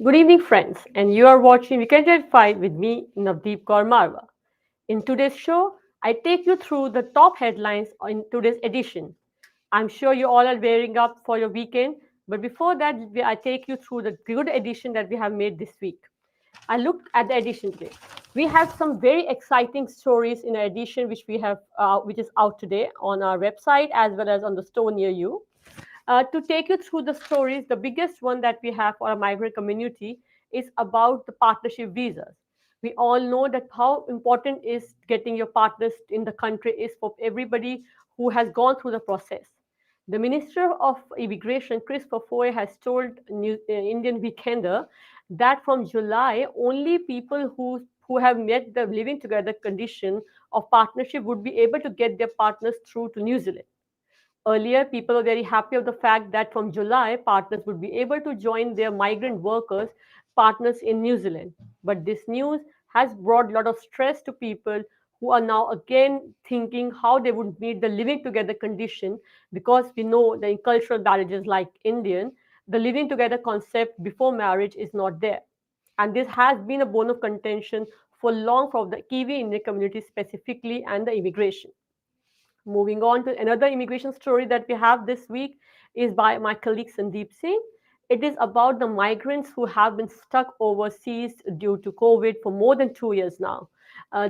Good evening, friends, and you are watching Weekend at 5 with me, Navdeep Kaur Marwah. In today's show, I take you through the top headlines in today's edition. I'm sure you all are wearing up for your weekend, but before that, I take you through the good edition that we have made this week. I looked at the edition today. We have some very exciting stories in our edition, which is out today on our website as well as on the store near you. To take you through the stories, the biggest one that we have for our migrant community is about the partnership visas. We all know that how important is getting your partners in the country is for everybody who has gone through the process. The Minister of Immigration, Christopher Foy, has told Indian Weekender that from July, only people who have met the living together condition of partnership would be able to get their partners through to New Zealand. Earlier, people were very happy of the fact that from July, partners would be able to join their migrant workers partners in New Zealand. But this news has brought a lot of stress to people who are now again thinking how they would meet the living together condition, because we know that in cultural marriages like Indian, the living together concept before marriage is not there. And this has been a bone of contention for long for the Kiwi Indian community specifically and the immigration. Moving on to another immigration story that we have this week is by my colleague Sandeep Singh. It is about the migrants who have been stuck overseas due to COVID for more than 2 years now.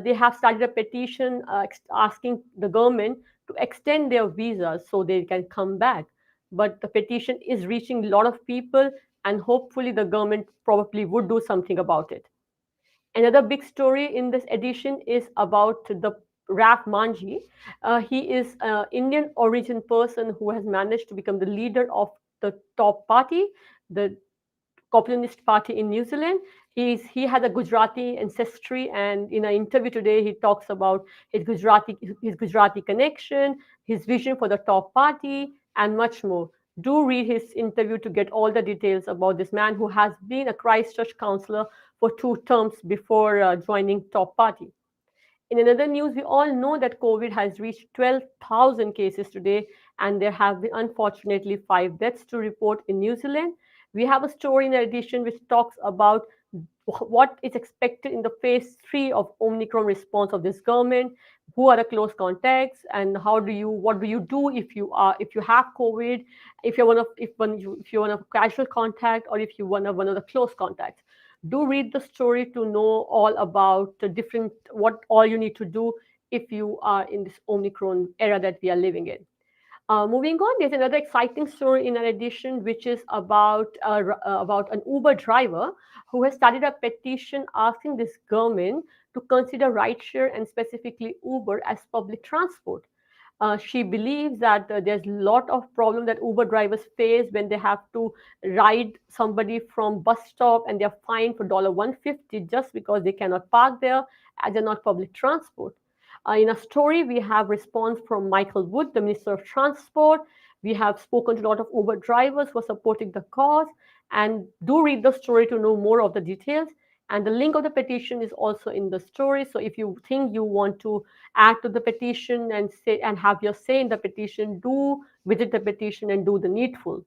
They have started a petition asking the government to extend their visas so they can come back. But the petition is reaching a lot of people, and hopefully, the government probably would do something about it. Another big story in this edition is about the Raph Manji. He is an Indian origin person who has managed to become the leader of the top party, the Communist Party in New Zealand. He has a Gujarati ancestry, and in an interview today, he talks about his Gujarati connection, his vision for the top party, and much more. Do read his interview to get all the details about this man who has been a Christchurch councillor for 2 terms before joining top party. In another news, we all know that COVID has reached 12,000 cases today, and there have been unfortunately 5 deaths to report in New Zealand. We have a story in addition which talks about what is expected in the phase 3 of Omicron response of this government, who are the close contacts, and what do you do if you have COVID, if you're one of casual contact, or if you're one of the close contacts. Do read the story to know all about the different what all you need to do if you are in this Omicron era that we are living in. Moving on, there's another exciting story in an edition, which is about an Uber driver who has started a petition asking this government to consider rideshare and specifically Uber as public transport. She believes that there's a lot of problem that Uber drivers face when they have to ride somebody from bus stop and they're fined for $150 just because they cannot park there as they're not public transport. In a story, we have response from Michael Wood, the Minister of Transport. We have spoken to a lot of Uber drivers who are supporting the cause. And do read the story to know more of the details. And the link of the petition is also in the story. So if you think you want to add to the petition and have your say in the petition, do visit the petition and do the needful.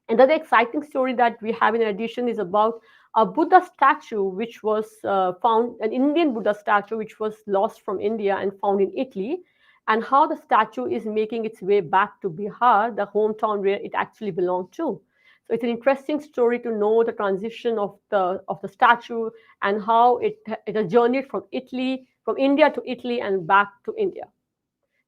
Another exciting story that we have in addition is about a Buddha statue, which was found, an Indian Buddha statue, which was lost from India and found in Italy, and how the statue is making its way back to Bihar, the hometown where it actually belonged to. So it's an interesting story to know the transition of the statue and how it has journeyed from India to Italy and back to India.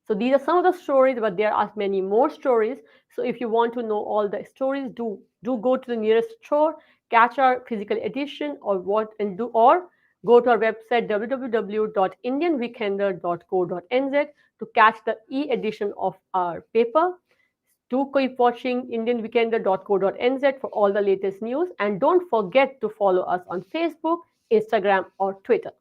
So these are some of the stories, but there are many more stories. So if you want to know all the stories, do go to the nearest store, catch our physical edition, or go to our website www.indianweekender.co.nz to catch the e-edition of our paper. Do keep watching indianweekender.co.nz for all the latest news, and don't forget to follow us on Facebook, Instagram, or Twitter.